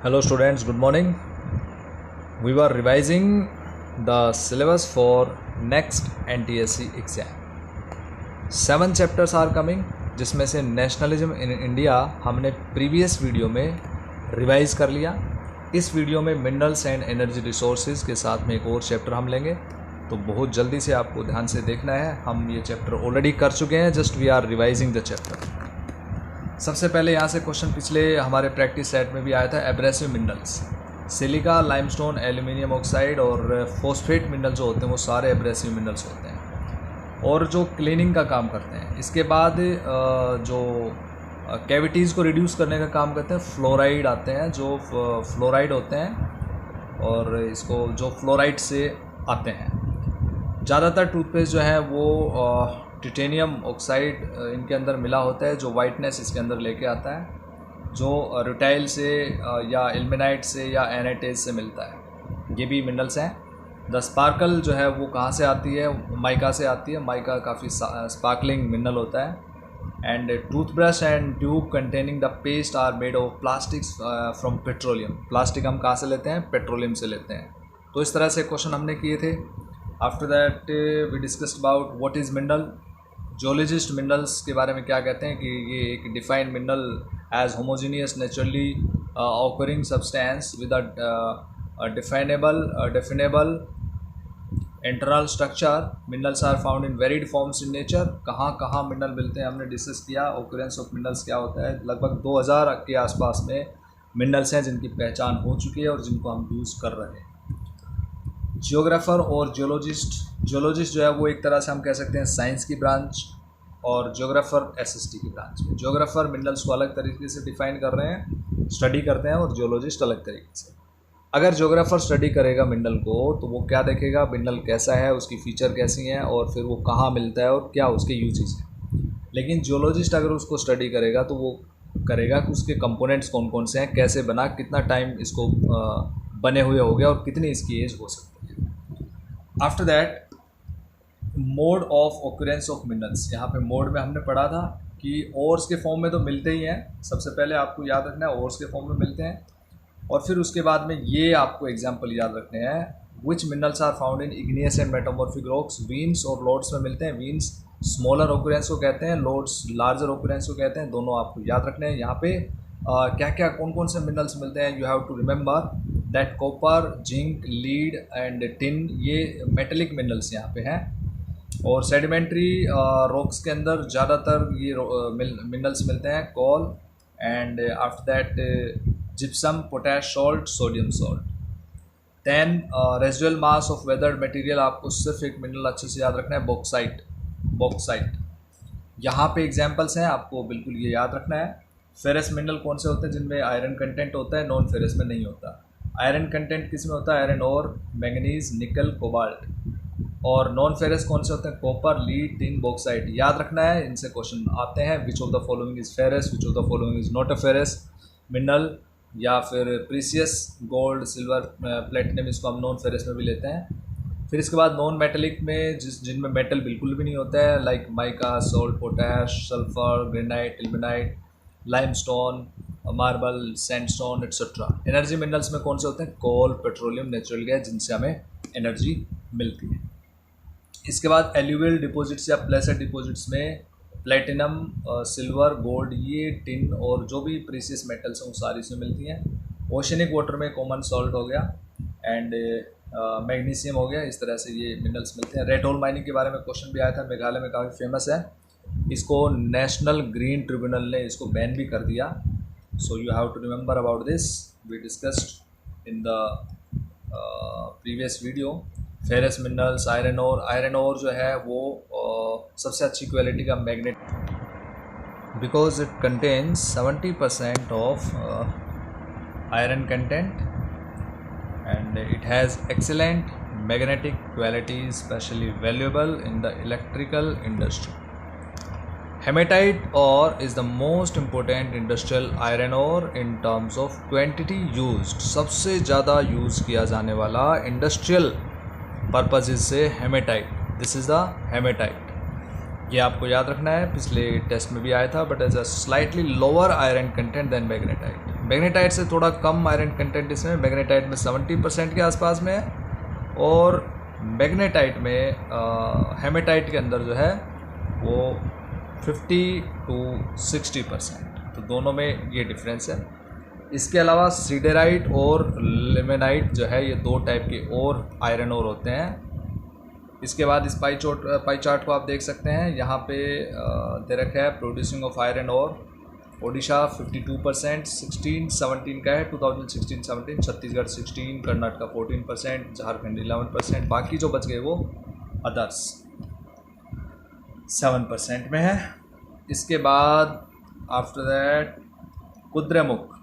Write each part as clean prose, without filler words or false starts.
Hello students, good morning. We were revising the syllabus for next NTSC exam. 7 chapters are coming, जिसमें से nationalism in India हमने previous video में revise कर लिया. इस video में मिनरल्स एंड एनर्जी रिसोर्सेज के साथ में एक और चैप्टर हम लेंगे, तो बहुत जल्दी से आपको ध्यान से देखना है. हम ये चैप्टर ऑलरेडी कर चुके हैं, just we are revising the chapter. सबसे पहले यहाँ से क्वेश्चन पिछले हमारे प्रैक्टिस सेट में भी आया था. Abrasive minerals, silica, limestone, aluminium oxide और फॉस्फेट मिनरल जो होते हैं वो सारे एब्रेसिव मिनरल्स होते हैं और जो क्लीनिंग का काम करते हैं. इसके बाद जो कैविटीज़ को रिड्यूस करने का काम करते हैं फ्लोराइड आते हैं, जो फ्लोराइड होते हैं और इसको जो फ्लोराइड से आते हैं. ज़्यादातर टूथपेस्ट जो है वो टिटेनियम ऑक्साइड इनके अंदर मिला होता है, जो वाइटनेस इसके अंदर लेके आता है, जो रुटाइल से या इल्मेनाइट से या एनाइटेज से मिलता है. ये भी मिनरल्स हैं. द स्पार्कल जो है वो कहाँ से आती है? माइका से आती है. माइका काफ़ी स्पार्कलिंग मिनरल होता है. And toothbrush and tube containing the paste are made of plastics from petroleum. Plastic हम कहाँ से लेते हैं? पेट्रोलियम से लेते हैं. तो इस तरह से क्वेश्चन हमने किए थे. After that we discussed about what is mineral. Geologist minerals के बारे में क्या कहते हैं कि ये एक defined mineral as homogeneous naturally occurring substance with a definable internal structure. Minerals are found in varied forms in nature. कहाँ कहाँ मिनरल मिलते हैं हमने डिस्कस किया. ऑकरेंस ऑफ मिनरल्स क्या होता है. लगभग 2000 के आसपास में मिनरल्स हैं जिनकी पहचान हो चुकी है और जिनको हम यूज़ कर रहे हैं. जियोग्राफर और जियोलॉजिस्ट जो है वो एक तरह से हम कह सकते हैं साइंस की ब्रांच, और जियोग्राफर एसएसटी की ब्रांच में. जियोग्राफर मिनरल्स को अलग तरीके से डिफाइन कर रहे हैं, स्टडी करते हैं, और जियोलॉजिस्ट अलग तरीके से. अगर जियोग्राफर स्टडी करेगा मिनरल को तो वो क्या देखेगा? मिनरल कैसा है, उसकी फ़ीचर कैसी हैं और फिर वो कहाँ मिलता है और क्या उसके यूजेस हैं. लेकिन जियोलॉजिस्ट अगर उसको स्टडी करेगा तो वो करेगा कि उसके कंपोनेंट्स कौन कौन से हैं, कैसे बना, कितना टाइम इसको बने हुए हो गया और कितनी इसकी एज हो सकती है. After that mode of occurrence of minerals. यहाँ पे मोड में हमने पढ़ा था कि ओर्स के फॉर्म में तो मिलते ही हैं. सबसे पहले आपको याद रखना है ओर्स के फॉर्म में मिलते हैं, और फिर उसके बाद में ये आपको एग्जांपल याद रखने हैं. Which minerals are found in igneous and metamorphic rocks. Veins और लोड्स में मिलते हैं. वीन्स स्मॉलर ऑकरेंस को कहते हैं, लोड्स लार्जर ऑकरेंस को कहते हैं. दोनों आपको याद रखने हैं. यहाँ पे क्या क्या कौन कौन से मिनरल्स मिलते हैं. You have to remember that copper, zinc, lead and tin, ये मेटेलिक मिनरल्स यहाँ पे हैं. और सेडिमेंट्री रॉक्स के अंदर ज़्यादातर ये मिनरल्स मिलते हैं. Coal and after that gypsum, potash salt, sodium salt. Then residual mass of weathered material. आपको सिर्फ एक मिनरल अच्छे से याद रखना है, बॉक्साइट. यहाँ पे एग्जांपल्स हैं, आपको बिल्कुल ये याद रखना है. फेरस मिनरल कौन से होते हैं? जिनमें आयरन कंटेंट होता है, नॉन फेरस में नहीं होता. आयरन कंटेंट किस में होता है? आयरन और, मैंगनीज, निकल, कोबाल्ट. और नॉन फेरस कौन से होते हैं? Copper, lead, tin, bauxite. याद रखना है, इनसे क्वेश्चन आते हैं. Which of the following is ferrous, which of the following is not a ferrous mineral. या फिर प्रीसियस, गोल्ड, सिल्वर, प्लेटिनम, इसको हम नॉन फेरस में भी लेते हैं. फिर इसके बाद नॉन मेटेलिक में जिनमें मेटल बिल्कुल भी नहीं होता है, like mica, salt, potash, sulphur, granite, ilmenite, limestone, marble, sandstone etcetera. Energy minerals में कौन से होते हैं? कोल, पेट्रोलियम, नेचुरल गैस, जिनसे हमें एनर्जी मिलती है. इसके बाद एल्यूवियल डिपॉजिट्स या प्लेसर डिपॉजिट्स में प्लेटिनम, सिल्वर, गोल्ड, ये टिन और जो भी प्रीसियस मेटल्स हैं वो सारी इसमें मिलती हैं. ओशनिक वाटर में कॉमन सॉल्ट हो गया एंड मैग्नीशियम हो गया. इस तरह से ये मिनरल्स मिलते हैं. रेड होल माइनिंग के बारे में क्वेश्चन भी आया था, मेघालय में काफ़ी फेमस है. इसको नेशनल ग्रीन ट्रिब्यूनल ने इसको बैन भी कर दिया. So you have to remember about this. We discussed in the previous video. Ferrous minerals, iron ore जो है वो सबसे अच्छी क्वालिटी का magnet, because it contains 70% of iron content and it has excellent magnetic quality, specially valuable in the electrical industry. Hematite ore is the most important industrial iron ore in terms of quantity used. सबसे ज़्यादा use किया जाने वाला industrial purposes से hematite. This is the hematite. ये आपको याद रखना है, पिछले टेस्ट में भी आया था, but as a slightly lower iron content than magnetite. Magnetite से थोड़ा कम आयरन कंटेंट इसमें, मैग्नेटाइट में 70% के आसपास में है, और मैग्नेटाइट में हेमेटाइट के अंदर जो है वो 50 to 60%, तो दोनों में ये डिफरेंस है। इसके अलावा सीडेराइट और लिमेनाइट जो है ये 2 टाइप के और आयरन ओर होते हैं। इसके बाद इस पाई चार्ट को आप देख सकते हैं, यहाँ पे दे रखा है producing of iron ore. Odisha 52%, 16-17 का है 2016-17, छत्तीसगढ़ 16, कर्नाटका 14%, झारखंड 11%, बाकी जो बच गए वो अदर्स 7% में है। इसके बाद आफ्टर दैट कुद्रेमुख,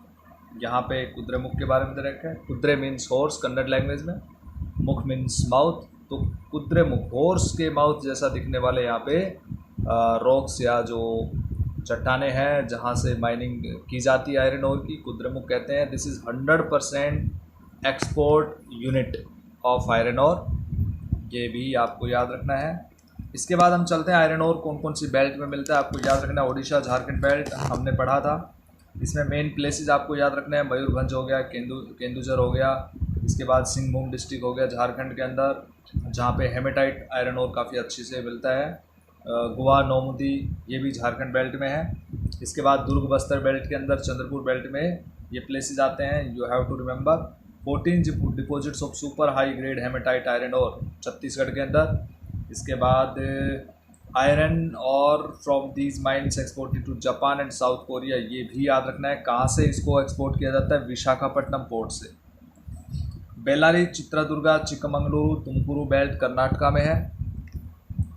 यहाँ पे कुद्रेमुख के बारे में दे रखा है। कुद्रे मीन्स हॉर्स कन्नड़ लैंग्वेज में, मुख मीन्स माउथ, तो कुद्रेमुख हॉर्स के माउथ जैसा दिखने वाले यहाँ पे रॉक्स या जो चट्टाने हैं जहाँ से माइनिंग की जाती है आयरन ओर की, कुद्रेमुख कहते हैं। This is 100% export unit of iron ore, ये भी आपको याद रखना है। इसके बाद हम चलते हैं आयरन ओर कौन कौन सी बेल्ट में मिलता है, आपको याद रखना है। ओडिशा झारखंड बेल्ट हमने पढ़ा था, इसमें मेन प्लेसेस आपको याद रखना है। मयूरभंज हो गया, केंदुझर हो गया, इसके बाद सिंहभूम डिस्ट्रिक्ट हो गया झारखंड के अंदर, जहाँ पे हेमेटाइट आयरन ओर काफ़ी अच्छी से मिलता है। गोवा नौमुदी ये भी झारखंड बेल्ट में है। इसके बाद दुर्ग बस्तर बेल्ट के अंदर चंद्रपुर बेल्ट में ये प्लेसेस आते हैं। You have to remember 14 deposits of super high grade hematite iron ore Chhattisgarh के अंदर। इसके बाद iron ore from these mines exported to Japan and South Korea, ये भी याद रखना है। कहाँ से इसको एक्सपोर्ट किया जाता है? विशाखापट्टनम पोर्ट से। बेल्लारी, चित्रदुर्गा, चिक्कमंगलुरु, तुमकुरू बेल्ट कर्नाटका में है।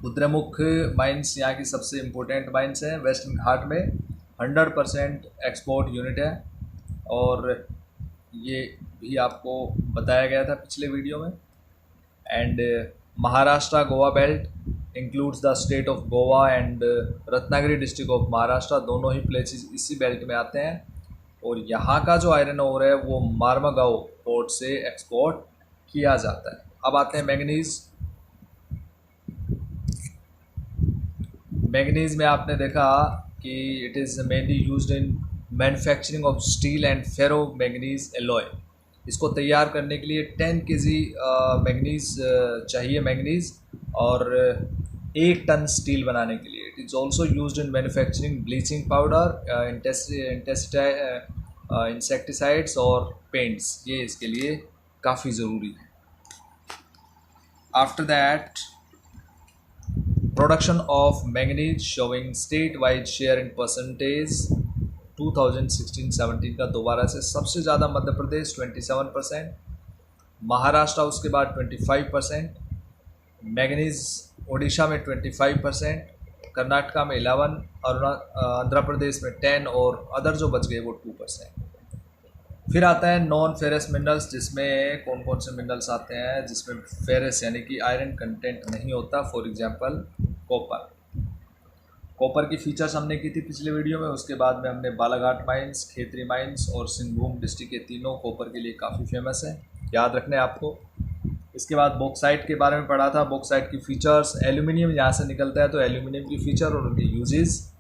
कुद्रेमुख माइंस यहाँ की सबसे इम्पोर्टेंट माइंस हैं। वेस्टर्न घाट में 100% एक्सपोर्ट यूनिट है, और ये भी आपको बताया गया था पिछले वीडियो में। And Maharashtra Goa belt includes the state of Goa and Ratnagiri district of Maharashtra, दोनों ही प्लेसेस इसी बेल्ट में आते हैं। और यहाँ का जो आयरन ओर है वो मार्मागांव पोर्ट से एक्सपोर्ट किया जाता है। अब आते हैं मैंगनीज। मैंगनीज में आपने देखा कि it is mainly used in manufacturing of steel and ferro manganese alloy. इसको तैयार करने के लिए 10 kg मैंगनीज चाहिए मैंगनीज, और 1 टन स्टील बनाने के लिए। It is also used in manufacturing bleaching powder, insecticides और पेंट्स, ये इसके लिए काफ़ी ज़रूरी है। After that production of manganese showing state wide share in percentage 2016-17 का दोबारा से सबसे ज़्यादा मध्य प्रदेश 27%, महाराष्ट्र उसके बाद 25%, मैंगनीज ओडिशा में 25%, कर्नाटका में 11, और आंध्र प्रदेश में 10, और अदर जो बच गए वो 2%। फिर आता है नॉन फेरस मिनरल्स, जिसमें कौन कौन से मिनरल्स आते हैं जिसमें फेरस यानी कि आयरन कंटेंट नहीं होता। For example copper. कॉपर की फीचर्स हमने की थी पिछले वीडियो में। उसके बाद में हमने बालाघाट माइंस, खेतरी माइंस और सिंहभूम डिस्ट्रिक्ट के तीनों कॉपर के लिए काफ़ी फेमस हैं, याद रखना है आपको। इसके बाद बॉक्साइट के बारे में पढ़ा था, बॉक्साइट की फीचर्स। एल्यूमिनियम यहाँ से निकलता है, तो एल्यूमिनियम की फीचर और उनके यूजेस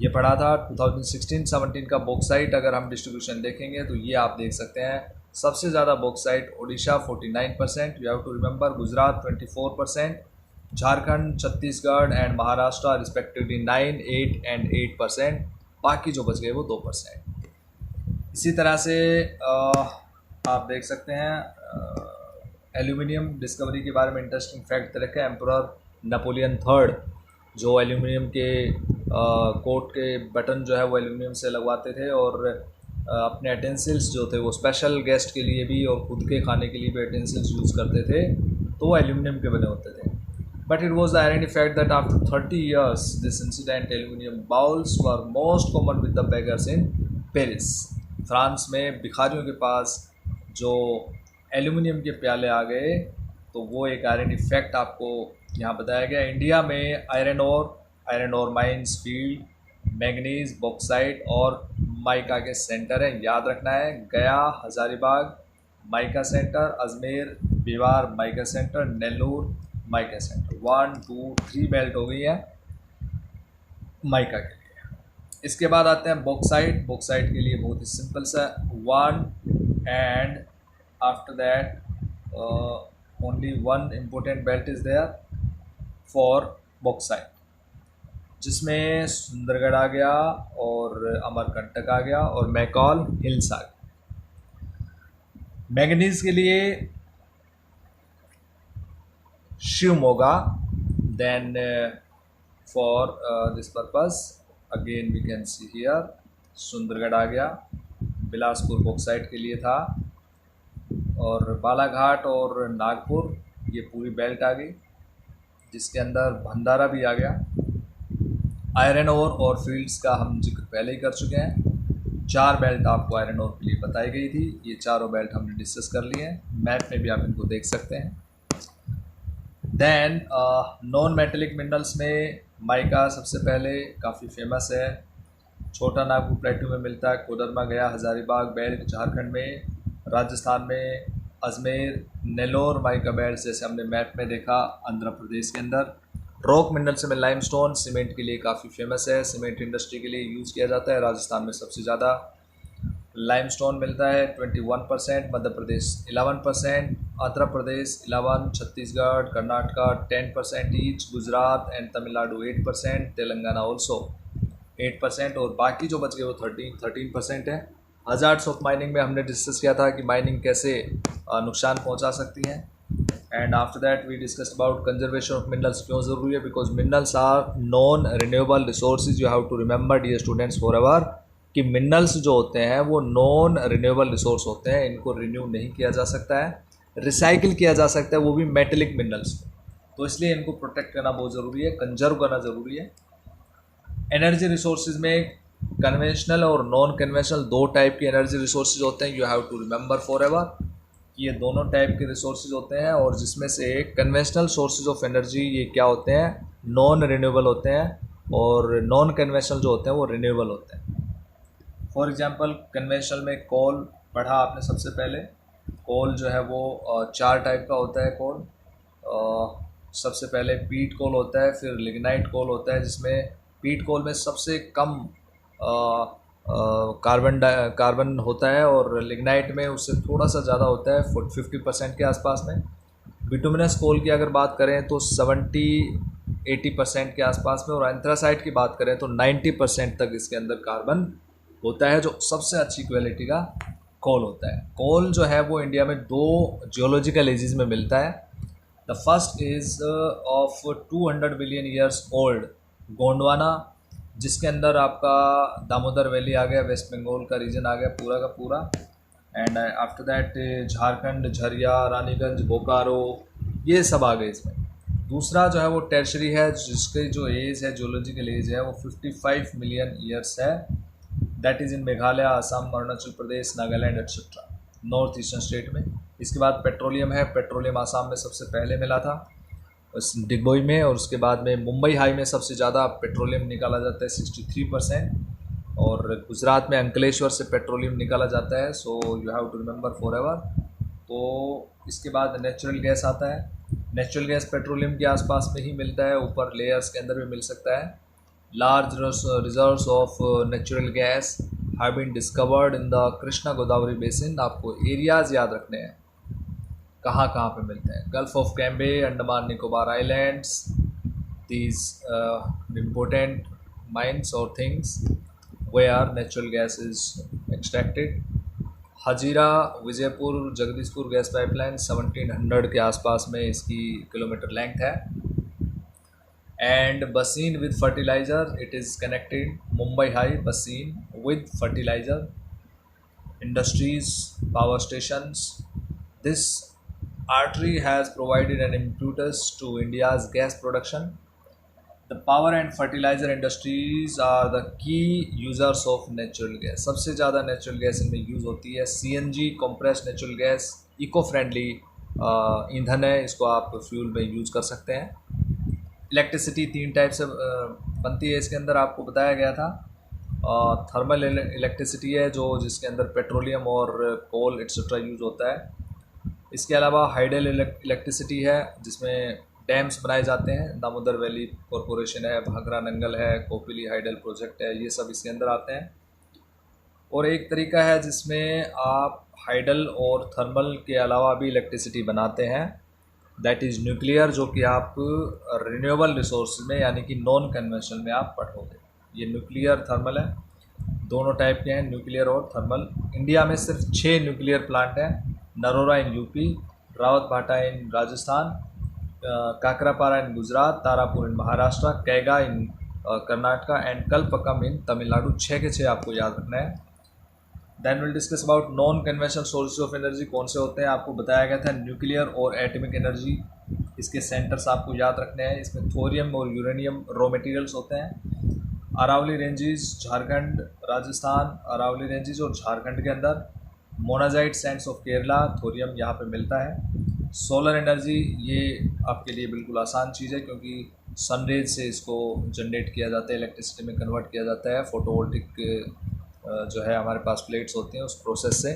ये पढ़ा था। 2016-17 का बॉक्साइट अगर हम डिस्ट्रीब्यूशन देखेंगे तो ये आप देख सकते हैं। सबसे ज़्यादा bauxite Odisha 49%, you have to remember, Gujarat 24%, Jharkhand, Chhattisgarh and Maharashtra respectively 9, 8 and 8%, बाकी जो बच गए वो 2%। इसी तरह से आप देख सकते हैं एल्यूमिनियम डिस्कवरी के बारे में इंटरेस्टिंग फैक्ट रखा है। एम्परर नेपोलियन थर्ड जो एल्यूमिनियम के कोट के बटन जो है वो एल्यूमिनियम से लगवाते थे, और अपने एटेंसिल्स जो थे वो स्पेशल गेस्ट के लिए भी और खुद के खाने के लिए भी एटेंसिल्स यूज़ करते थे, तो वो एल्यूमिनियम के बने होते थे। But it was the irony fact that after 30 years this incident aluminium bowls were most common with the beggars in Paris. France में भिखारियों के पास जो एल्यूमिनियम के प्याले आ गए, तो वो एक आयरनी फैक्ट आपको यहाँ बताया गया। इंडिया में iron ore mines, field, manganese, bauxite और माइका के सेंटर हैं, याद रखना है। Gaya, Hazaribagh mica centre, Ajmer, Beawar mica centre, Nellore mica centre. 1, 2, 3 belt हो गई है माइका के लिए। इसके बाद आते हैं बॉक्साइट। बॉक्साइट के लिए बहुत ही सिंपल सा one, and after that only one important belt is there for bauxite, जिसमें सुंदरगढ़ आ गया और अमरकंटक आ गया और मैकॉल हिल्स आ गया। मैंगनीज के लिए Shivamogga, then for this purpose again we can see here Sundargarh आ गया। बिलासपुर बॉक्साइट के लिए था, और बालाघाट और नागपुर ये पूरी बेल्ट आ गई, जिसके अंदर भंडारा भी आ गया। आयरन ओर और फील्ड्स का हम जिक्र पहले ही कर चुके हैं। 4 बेल्ट आपको आयरन ओर के लिए बताई गई थी, ये चारों बेल्ट हमने डिस्कस कर लिए हैं, मैप में भी आप इनको देख सकते हैं। देन नॉन मेटेलिक मिनरल्स में माइका सबसे पहले काफ़ी फेमस है, छोटा नागपुर प्लेटू में मिलता है, कोडरमा गया, हजारीबाग बेल्ट झारखंड में, राजस्थान में अजमेर, नेल्लोर माइका बेल्ट जैसे हमने मैप में देखा आंध्र प्रदेश के अंदर। रॉक मिनरल्स में लाइमस्टोन सीमेंट के लिए काफ़ी फेमस है, सीमेंट इंडस्ट्री के लिए यूज़ किया जाता है। राजस्थान में सबसे ज़्यादा लाइमस्टोन मिलता है 21%, Madhya Pradesh 11%, Andhra Pradesh 11%, Chhattisgarh Karnataka 10% each, Gujarat and Tamil Nadu 8%, Telangana also 8%, और बाकी जो बच गए वो 13% है। हजार्ड्स ऑफ माइनिंग में हमने डिस्कस किया था कि माइनिंग कैसे नुकसान पहुंचा सकती है, and after that we discussed about conservation of minerals. क्यों ज़रूरी है? Because minerals are non renewable resources. You have to remember dear students forever कि मिनरल्स जो होते हैं वो नॉन रिन्यूएबल रिसोर्स होते हैं, इनको रिन्यू नहीं किया जा सकता है, रिसाइकिल किया जा सकता है, वो भी मेटेलिक मिनरल्स को, तो इसलिए इनको प्रोटेक्ट करना बहुत ज़रूरी है, कंजर्व करना ज़रूरी है। एनर्जी रिसोर्सेज में कन्वेंशनल और नॉन कन्वेंशनल 2 टाइप के एनर्जी रिसोर्सेज होते हैं। You have to remember forever, ये दोनों टाइप के रिसोर्सेज होते हैं, और जिसमें से कन्वेंशनल सोर्सेज ऑफ एनर्जी ये क्या होते हैं? नॉन रिन्यूएबल होते हैं, और नॉन कन्वेंशनल जो होते हैं वो रिन्यूएबल होते हैं। फॉर एग्जांपल कन्वेंशनल में कोल पढ़ा आपने सबसे पहले। कोल जो है वो 4 टाइप का होता है कोल। सबसे पहले पीट कोल होता है, फिर लिग्नाइट कोल होता है, जिसमें पीट कोल में सबसे कम कार्बन होता है, और लिग्नाइट में उससे थोड़ा सा ज़्यादा होता है 50% के आसपास में। बिटुमिनस कोल की अगर बात करें तो 70-80% के आसपास में, और एंथ्रासाइट की बात करें तो 90% तक इसके अंदर कार्बन होता है, जो सबसे अच्छी क्वालिटी का कोल होता है। कोल जो है वो इंडिया में 2 जियोलॉजिकल एजेस में मिलता है। The first is of 200 billion years old Gondwana, जिसके अंदर आपका दामोदर वैली आ गया, वेस्ट बंगाल का रीजन आ गया पूरा का पूरा, and after that Jharkhand, Jharia, Raniganj, Bokaro, ये सब आ गए इसमें। दूसरा जो है वो टर्शरी है, जिसकी जो एज है, जियोलॉजिकल एज है, वो 55 मिलियन ईयर्स है। That is in Meghalaya, Assam, Arunachal Pradesh, Nagaland etcetera, north eastern state में। इसके बाद पेट्रोलियम है। पेट्रोलियम आसाम में सबसे पहले मिला था डिगबोई में, और उसके बाद में मुंबई हाई में सबसे ज़्यादा पेट्रोलियम निकाला जाता है 63%, और गुजरात में अंकलेश्वर से पेट्रोलियम निकाला जाता है। So you have to remember forever. तो इसके बाद नेचुरल गैस आता है। नेचुरल गैस पेट्रोलियम के आसपास में ही मिलता है, ऊपर लेयर्स के अंदर भी मिल सकता है। Large reserves of natural gas have been discovered in the Krishna Godavari basin. आपको एरियाज़ याद रखने हैं कहाँ कहाँ पे मिलते हैं। Gulf of Cambay, Andaman Nicobar islands, these important mines और things where natural gas is extracted. Hazira, Vijaipur, Jagdishpur gas pipeline 1700 के आसपास में इसकी किलोमीटर लेंथ है। And Bassein with fertiliser, it is connected Mumbai high Bassein with fertiliser, industries, power stations. This artery has provided an impetus to India's gas production. The power and fertilizer industries are the key users of natural gas. सबसे ज़्यादा natural gas इनमें use होती है। CNG, compressed natural gas, eco friendly ईंधन है, इसको आप fuel में यूज़ कर सकते हैं। इलेक्ट्रिसिटी 3 टाइप से बनती है, इसके अंदर आपको बताया गया था। थर्मल इलेक्ट्रिसिटी है, जो जिसके अंदर पेट्रोलियम और कोल एट्सेट्रा यूज़ होता है। इसके अलावा हाइडल इलेक्ट्रिसिटी है, जिसमें डैम्स बनाए जाते हैं। दामोदर वैली कॉरपोरेशन है, भाखरा नंगल है, कोपिली हाइडल प्रोजेक्ट है, ये सब इसके अंदर आते हैं। और एक तरीका है जिसमें आप हाइडल और थर्मल के अलावा भी इलेक्ट्रिसिटी बनाते हैं, दैट इज़ न्यूक्लियर, जो कि आप रिन्यूएबल रिसोर्स में यानी कि नॉन कन्वेंशनल में आप पढ़ोगे। ये न्यूक्लियर थर्मल है, दोनों टाइप के हैं, न्यूक्लियर और थर्मल। इंडिया में सिर्फ 6 न्यूक्लियर प्लांट हैं, नरोरा इन UP, Rawatbhata in Rajasthan, Kakrapar in Gujarat, Tarapur in Maharashtra, Kaiga in Karnataka and Kalpakkam in Tamil Nadu. 6 के 6 आपको याद रखना है। Then will discuss about non conventional sources of energy कौन से होते हैं। आपको बताया गया था न्यूक्लियर और एटॉमिक एनर्जी, इसके सेंटर्स आपको याद रखने हैं। इसमें थोरियम और यूरेनियम रॉ मटेरियल्स होते हैं। अरावली रेंजेस झारखंड, राजस्थान, अरावली रेंजेस और झारखंड के अंदर। Monazite Sands of Kerala, thorium यहाँ पे मिलता है। सोलर एनर्जी, ये आपके लिए बिल्कुल आसान चीज़ है क्योंकि सनरेज से इसको जनरेट किया जाता है, इलेक्ट्रिसिटी में कन्वर्ट किया जाता है। फोटोवोल्टिक जो है हमारे पास प्लेट्स होती हैं उस प्रोसेस से।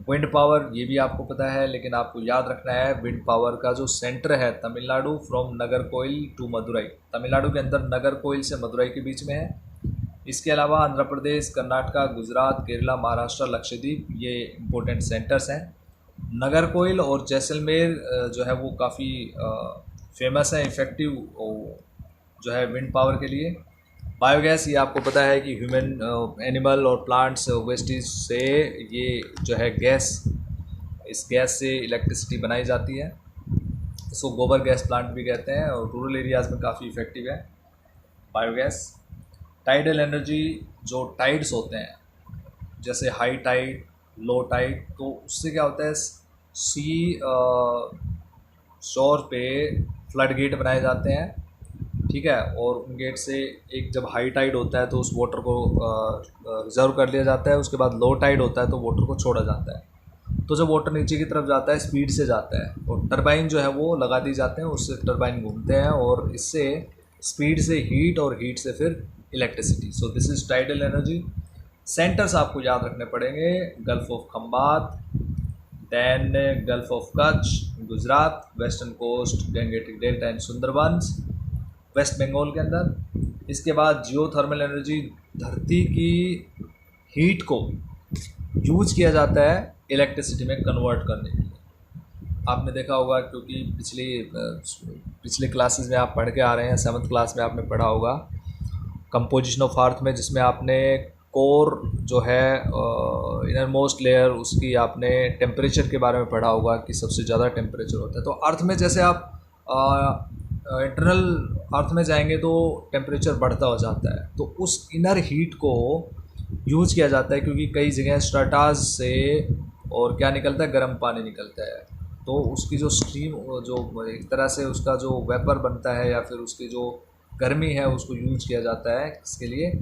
विंड पावर, ये भी आपको पता है, लेकिन आपको याद रखना है विंड पावर का जो सेंटर है तमिलनाडु फ्रॉम नगरकोइल टू मदुरई, तमिलनाडु के अंदर नगरकोइल से मदुरई के बीच में है। इसके अलावा आंध्र प्रदेश, कर्नाटका, गुजरात, केरला, महाराष्ट्र, लक्षद्वीप, ये इंपॉर्टेंट सेंटर्स हैं। नगरकोइल और जैसलमेर जो है वो काफ़ी फेमस है, इफ़ेक्टिव जो है विंड पावर के लिए। बायोगैस, ये आपको पता है कि ह्यूमन, एनिमल और प्लांट्स वेस्टेज से ये जो है गैस, इस गैस से इलेक्ट्रिसिटी बनाई जाती है। इसको गोबर गैस प्लांट भी कहते हैं और रूरल एरियाज़ में काफ़ी इफ़ेक्टिव है बायोगैस। टाइडल एनर्जी, जो टाइड्स होते हैं जैसे हाई टाइड, लो टाइड, तो उससे क्या होता है सी शोर पे फ्लड गेट बनाए जाते हैं, ठीक है। और उन गेट से एक जब हाई टाइड होता है तो उस वाटर को रिजर्व कर लिया जाता है, उसके बाद लो टाइड होता है तो वाटर को छोड़ा जाता है। तो जब वाटर नीचे की तरफ जाता है स्पीड से जाता है और टरबाइन जो है वो लगा दी जाते हैं, उससे टरबाइन घूमते हैं और इससे स्पीड से हीट और हीट से फिर electricity. So this is tidal energy. Centres आपको याद रखने पड़ेंगे, gulf of Khambhat, then gulf of Kutch Gujarat, western coast Gangetic delta and Sundarbans West Bengal के अंदर। इसके बाद जियो थर्मल एनर्जी, धरती की हीट को यूज किया जाता है इलेक्ट्रिसिटी में कन्वर्ट करने के लिए। आपने देखा होगा क्योंकि पिछले क्लासेस में आप पढ़ के आ रहे हैं, 7th क्लास में आपने पढ़ा होगा कंपोजिशन ऑफ अर्थ में, जिसमें आपने कोर जो है इनर मोस्ट लेयर, उसकी आपने टेम्परेचर के बारे में पढ़ा होगा कि सबसे ज़्यादा टेम्परेचर होता है। तो अर्थ में जैसे आप इंटरनल अर्थ में जाएंगे तो टेम्परेचर बढ़ता हो जाता है, तो उस इनर हीट को यूज़ किया जाता है क्योंकि कई जगह स्ट्राटास से और क्या निकलता है, गर्म पानी निकलता है। तो उसकी जो स्ट्रीम, जो एक तरह से उसका जो वेपर बनता है या फिर उसकी जो गर्मी है उसको यूज किया जाता है इसके लिए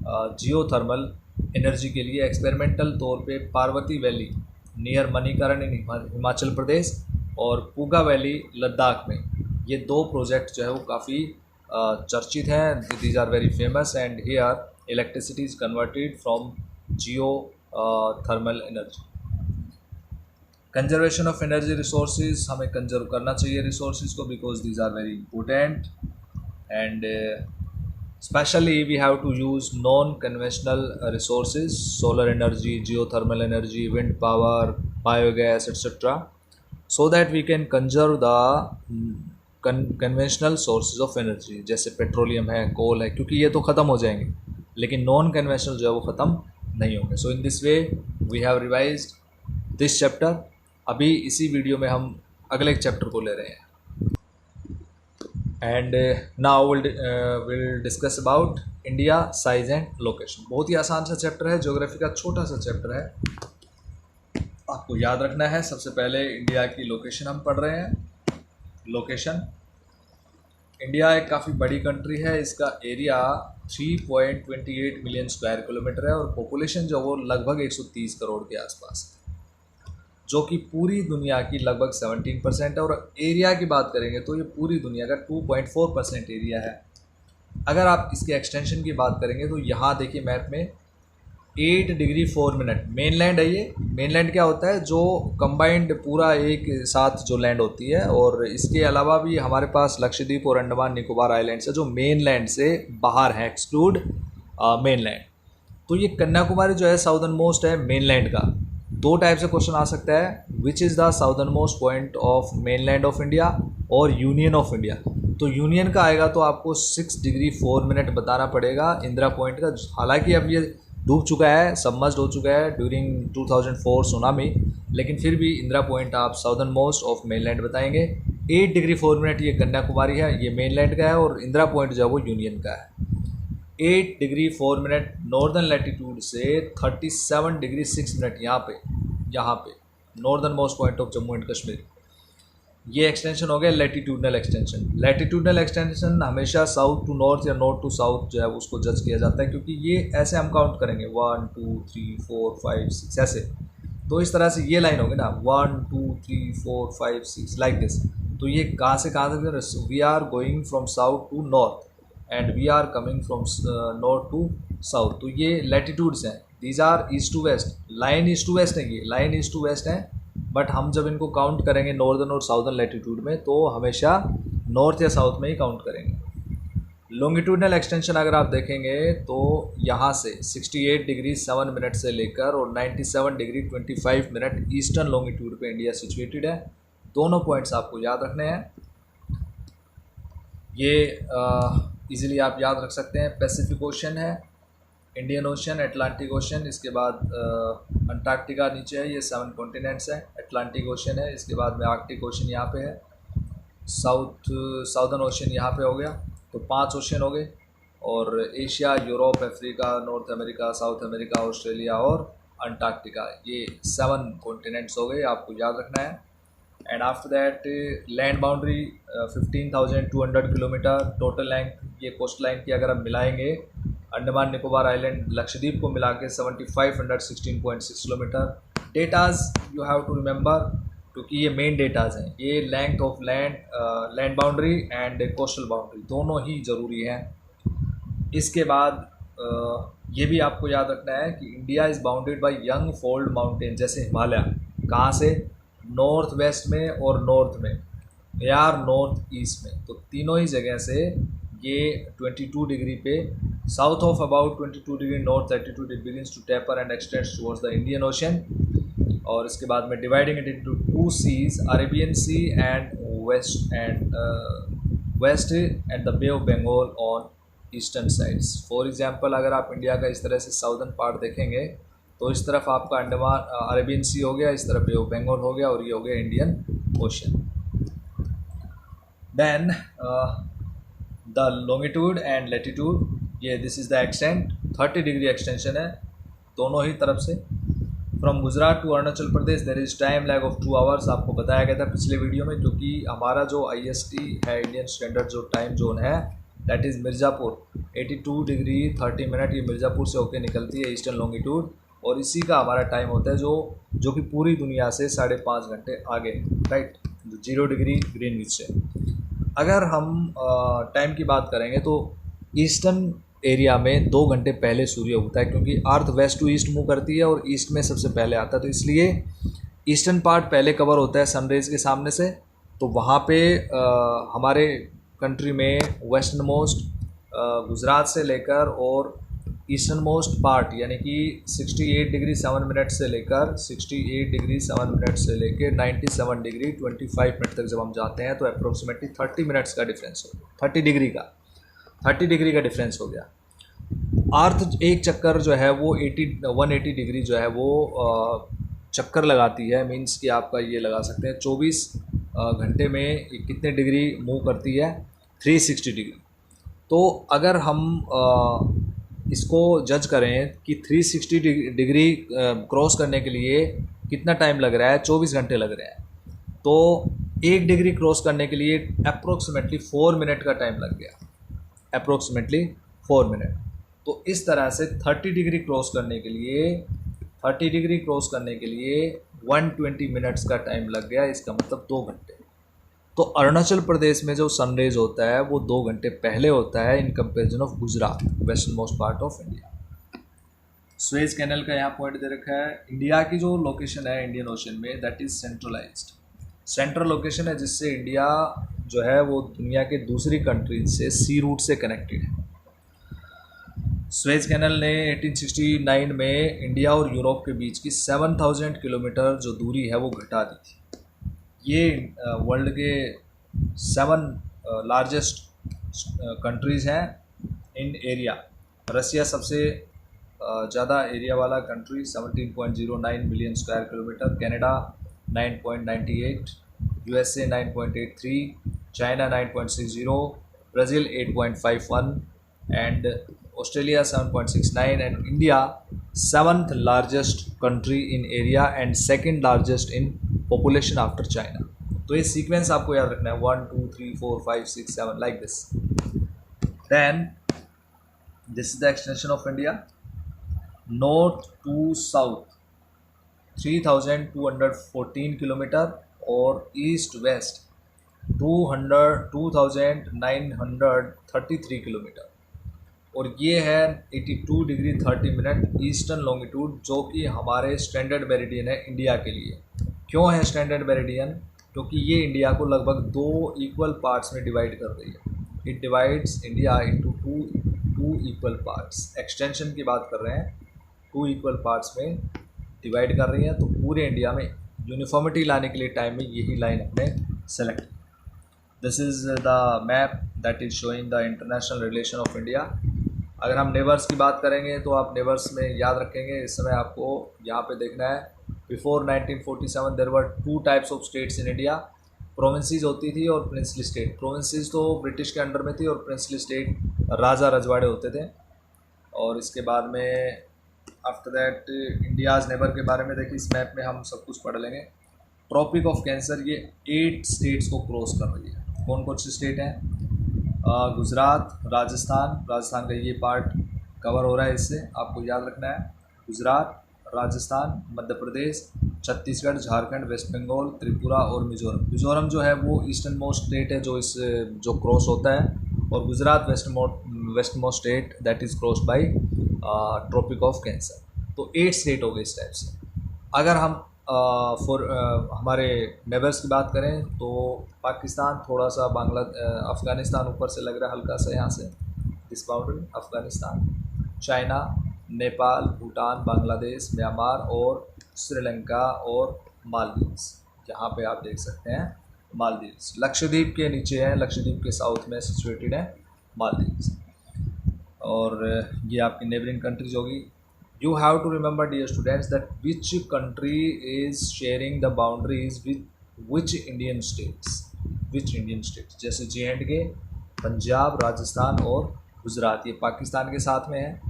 जियो थर्मल एनर्जी के लिए। एक्सपेरिमेंटल तौर पे पार्वती वैली नियर मणिकरण इन हिमाचल प्रदेश और पूगा वैली लद्दाख में, ये 2 प्रोजेक्ट जो है वो काफ़ी चर्चित हैं। These are very famous and here electricity is converted from geothermal energy. Conservation of energy resources, हमें कंजर्व करना चाहिए रिसोर्सेज को because these are very important and specially we have to use non conventional resources, solar energy, geothermal energy, wind power, biogas etcetera, so that we can conserve the conventional sources of energy, जैसे petroleum है, coal है, क्योंकि ये तो ख़त्म हो जाएंगे लेकिन नॉन कन्वेंशनल जो है वो ख़त्म नहीं होंगे। So in this way we have revised this chapter. अभी इसी वीडियो में हम अगले चैप्टर को ले रहे हैं and now will discuss about India size and location. बहुत ही आसान सा चैप्टर है, ज्योग्राफी का छोटा सा चैप्टर है, आपको याद रखना है। सबसे पहले इंडिया की लोकेशन हम पढ़ रहे हैं। लोकेशन, इंडिया एक काफ़ी बड़ी कंट्री है, इसका एरिया 3.28 मिलियन स्क्वायर किलोमीटर है और पॉपुलेशन जो वो लगभग 130 करोड़ के आसपास है, जो कि पूरी दुनिया की लगभग 17% है। और एरिया की बात करेंगे तो ये पूरी दुनिया का 2.4% एरिया है। अगर आप इसके एक्सटेंशन की बात करेंगे तो यहाँ देखिए मैप में 8 डिग्री 4 मिनट मेनलैंड है, ये मेनलैंड क्या होता है, जो कंबाइंड पूरा एक साथ जो लैंड होती है। और इसके अलावा भी हमारे पास लक्षद्वीप और अंडमान निकोबार आइलैंड्स है जो मेनलैंड से बाहर हैं, एक्सक्लूड मेनलैंड। तो ये कन्याकुमारी जो है साउदर्न मोस्ट है मेनलैंड का। दो टाइप से क्वेश्चन आ सकता है, which is the southern most point of mainland of India और यूनियन ऑफ इंडिया। तो यूनियन का आएगा तो आपको 6 डिग्री 4 मिनट बताना पड़ेगा इंदिरा पॉइंट का। हालांकि अब ये डूब चुका है, सबमर्ज्ड हो चुका है ड्यूरिंग 2004 सुनामी, लेकिन फिर भी इंदिरा पॉइंट आप साउदर्न मोस्ट ऑफ मेनलैंड बताएंगे। 8 डिग्री 4 मिनट ये कन्याकुमारी है, ये मेनलैंड का है, और इंदिरा पॉइंट जो है वो यूनियन का है। 8 डिग्री 4 मिनट नॉर्दर्न लैटिट्यूड से 37 डिग्री 6 मिनट यहाँ पे northern most point of Jammu and Kashmir. ये एक्सटेंशन हो गया लैटिट्यूडनल एक्सटेंशन। लैटिट्यूडनल एक्सटेंशन हमेशा साउथ टू नॉर्थ या नॉर्थ टू साउथ जो है उसको जज किया जाता है, क्योंकि ये ऐसे हम काउंट करेंगे 1 2 3 4 5 6 ऐसे। तो इस तरह से ये लाइन होगी ना 1 2 3 4 5 6 लाइक दिस। तो ये कहाँ से कहाँ तक, we are going from south to north and we are coming from north to south. तो ये लैटिट्यूड्स हैं, these are east to west. Line east to west है, ये लाइन ईस्ट टू वेस्ट है, बट हम जब इनको काउंट करेंगे नॉर्दर्न और साउदर्न लैटिट्यूड में तो हमेशा नॉर्थ या साउथ में ही काउंट करेंगे। लॉन्गिट्यूडनल एक्सटेंशन अगर आप देखेंगे तो यहाँ से 68 डिग्री 7 मिनट से लेकर और 97 डिग्री 25 मिनट ईस्टर्न लॉन्गिट्यूड पे इंडिया सिचुएटेड है। दोनों पॉइंट्स आपको याद रखने हैं, ये इजीली आप याद रख सकते हैं। पैसिफिक ओशन है, इंडियन ओशन, अटलांटिक ओशन, इसके बाद अंटार्कटिका नीचे है, ये 7 कॉन्टिनेंट्स है। अटलांटिक ओशन है, इसके बाद में आर्कटिक ओशन यहाँ पे है, साउदर्न ओशन यहाँ पे हो गया। तो 5 ओशन हो गए, और Asia, Europe, Africa, north America, south America, Australia और अंटार्कटिका, ये 7 कॉन्टिनेंट्स हो गए, आपको याद रखना है। And after that land boundary 15,200 kilometre total length. ये कोस्ट लाइन की अगर हम मिलाएंगे अंडमान निकोबार आइलैंड लक्षद्वीप को मिला के 7516.6 kilometre. Datas you have to remember, क्योंकि ये मेन डेटाज हैं, ये length of land boundary and coastal boundary दोनों ही ज़रूरी हैं। इसके बाद ये भी आपको याद रखना है कि India is bounded by young fold mountain, जैसे हिमालय, कहाँ से, नॉर्थ वेस्ट में और नॉर्थ में, या नॉर्थ ईस्ट में। तो तीनों ही जगह से ये 22 डिग्री पे south of about 22 degree north latitude it begins to taper and extends towards the Indian Ocean. और इसके बाद में dividing it into 2 seas, Arabian Sea and west and the Bay of Bengal on eastern sides. For example अगर आप India का इस तरह से साउदर्न पार्ट देखेंगे तो इस तरफ आपका अंडमान अरेबियन सी हो गया, इस तरफ बे ऑफ बंगाल हो गया, और ये हो गया Indian ocean. Then the longitude and latitude, ये this is the extent, 30 degree extension है दोनों ही तरफ से। From Gujarat to Arunachal Pradesh there is time lag of 2 hours, आपको बताया गया था पिछले वीडियो में, क्योंकि हमारा जो IST है इंडियन स्टैंडर्ड जो टाइम जोन है that is Mirzapur 82 degree 30 minute, ये मिर्ज़ापुर से होकर निकलती है ईस्टर्न लॉन्गिट्यूड, और इसी का हमारा टाइम होता है जो कि पूरी दुनिया से 5.5 घंटे आगे, राइट, 0 डिग्री ग्रीनविच से। अगर हम टाइम की बात करेंगे तो ईस्टर्न एरिया में 2 घंटे पहले सूर्य उगता है, क्योंकि अर्थ वेस्ट टू ईस्ट मूव करती है और ईस्ट में सबसे पहले आता है, तो इसलिए ईस्टर्न पार्ट पहले कवर होता है सनरेज के सामने से। तो वहाँ पे हमारे कंट्री में वेस्टर्न मोस्ट गुजरात से लेकर और ईस्टर्न मोस्ट पार्ट यानी कि 68 डिग्री 7 मिनट से लेकर 68 डिग्री 7 मिनट से लेकर 97 डिग्री 25 मिनट तक जब हम जाते हैं तो अप्रोक्सीमेटली 30 मिनट्स का डिफरेंस हो गया, 30 डिग्री का डिफरेंस हो गया। अर्थ एक चक्कर जो है वो 180 डिग्री जो है वो चक्कर लगाती है, मींस कि आपका ये लगा सकते हैं 24 घंटे में कितने डिग्री मूव करती है, 360 डिग्री। तो अगर हम इसको जज करें कि 360 डिग्री क्रॉस करने के लिए कितना टाइम लग रहा है, 24 घंटे लग रहे हैं, तो 1 डिग्री क्रॉस करने के लिए अप्रोक्सीमेटली 4 मिनट का टाइम लग गया, अप्रोक्सीमेटली 4 मिनट। तो इस तरह से 30 डिग्री क्रॉस करने के लिए 120 मिनट्स का टाइम लग गया, इसका मतलब 2 घंटे। तो अरुणाचल प्रदेश में जो सनराइज होता है वो 2 घंटे पहले होता है in comparison of Gujarat, western most part of India. Suez canal का यहाँ पॉइंट दे रखा है। इंडिया की जो लोकेशन है इंडियन ओशन में, that is centralised, central location है, जिससे इंडिया जो है वो दुनिया के दूसरी कंट्रीज से सी रूट से कनेक्टेड है। स्वेज कैनल ने 1869 में इंडिया और यूरोप के बीच की 7000 किलोमीटर जो दूरी है वो घटा दी थी। ये वर्ल्ड के 7 लार्जेस्ट कंट्रीज़ हैं इन एरिया। रसिया सबसे ज़्यादा एरिया वाला country 17.09 million square kilometre, Canada 9.98, USA 9.83, China 9.60, Brazil 8.51 and Australia 7.69 and India 7th largest country in area and second largest in population after China. तो ये सीक्वेंस आपको याद रखना है, 1 2 3 4 5 6 7 like this. Then this is the extension of India, north to south 3214 kilometre और east west 2933 kilometre, और ये है 82 डिग्री 30 मिनट ईस्टर्न लॉन्गिट्यूड, जो कि हमारे स्टैंडर्ड मेरिडियन है इंडिया के लिए। क्यों है स्टैंडर्ड मेरिडियन? क्योंकि ये इंडिया को लगभग 2 इक्वल पार्ट्स में डिवाइड कर रही है। It divides India into two equal parts. Extension की बात कर रहे हैं, 2 इक्वल पार्ट्स में डिवाइड कर रही हैं, तो पूरे इंडिया में यूनिफॉर्मिटी लाने के लिए टाइम में यही लाइन हमने सेलेक्ट की। This is the map that is showing the international relation of India. अगर हम नेबर्स की बात करेंगे तो आप नेबर्स में याद रखेंगे, इस समय आपको यहाँ पे देखना है, बिफोर 1947 देयर वर 2 types of states in India. Provinces होती थी और प्रिंसली स्टेट। प्रोविंसेस तो ब्रिटिश के अंडर में थी और प्रिंसली स्टेट राजा रजवाड़े होते थे। और इसके बाद में आफ्टर दैट इंडियाज़ नेबर के बारे में देखिए, इस मैप में हम सब कुछ पढ़ लेंगे। ट्रॉपिक ऑफ कैंसर ये 8 स्टेट्स को क्रॉस कर रही है। कौन कौन सी स्टेट हैं? गुजरात, राजस्थान का ये पार्ट कवर हो रहा है, इससे आपको याद रखना है। गुजरात, राजस्थान, मध्य प्रदेश, छत्तीसगढ़, झारखंड, वेस्ट बंगाल, त्रिपुरा और मिजोरम। मिजोरम जो है वो ईस्टर्न मोस्ट स्टेट है जो क्रॉस होता है, और Gujarat west most state that is crossed by Tropic of Cancer. तो 8 स्टेट हो गए इस टाइप से। अगर हम हमारे नेबर्स की बात करें तो पाकिस्तान, थोड़ा सा अफ़गानिस्तान ऊपर से लग रहा है हल्का सा यहाँ से, this boundary Afghanistan, China, Nepal, Bhutan, Bangladesh, Myanmar और श्रीलंका और मालदीव्स। यहाँ पे आप देख सकते हैं मालदीव्स लक्षद्वीप के नीचे है, लक्षद्वीप के साउथ में सिचुएटेड है मालदीव्स। और ये आपकी नेबरिंग कंट्रीज होगी। You have to remember, dear students, that which country is sharing the boundaries with which Indian states? जैसे J&K, पंजाब, राजस्थान और गुजरात ये पाकिस्तान के साथ में है,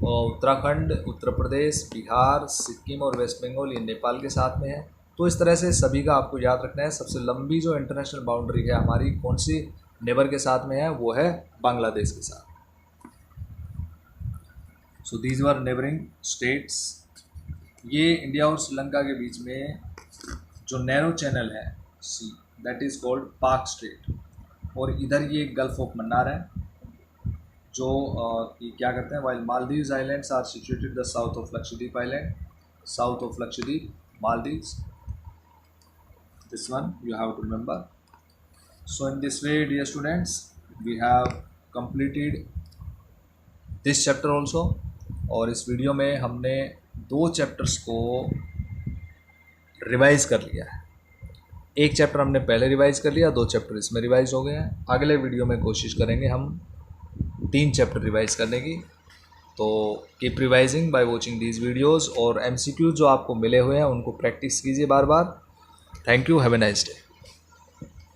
और उत्तराखंड, उत्तर प्रदेश, बिहार, सिक्किम और वेस्ट बंगाल ये नेपाल के साथ में है। तो इस तरह से सभी का आपको याद रखना है। सबसे लंबी जो इंटरनेशनल बाउंड्री है हमारी कौन सी नेबर के साथ में है, वो है बांग्लादेश के साथ। So these were neighbouring states. ये इंडिया और श्रीलंका के बीच में जो नैरो चैनल है सी, दैट इज़ कॉल्ड पाक स्ट्रेट, और इधर ये गल्फ ऑफ मन्नार है जो कि क्या करते हैं, while Maldives islands are situated the south of Lakshadweep island, south of Lakshadweep, Maldives, this one you have to remember. So in this way, dear students, we have completed this chapter also. और इस वीडियो में हमने 2 चैप्टर्स को रिवाइज कर लिया है। एक chapter हमने पहले रिवाइज कर लिया, 2 चैप्टर इसमें रिवाइज हो गए हैं। अगले वीडियो में कोशिश करेंगे हम 3 चैप्टर रिवाइज करने की। तो keep revising by watching these videos, और MCQ जो आपको मिले हुए हैं उनको प्रैक्टिस कीजिए बार बार। Thank you, have a nice day.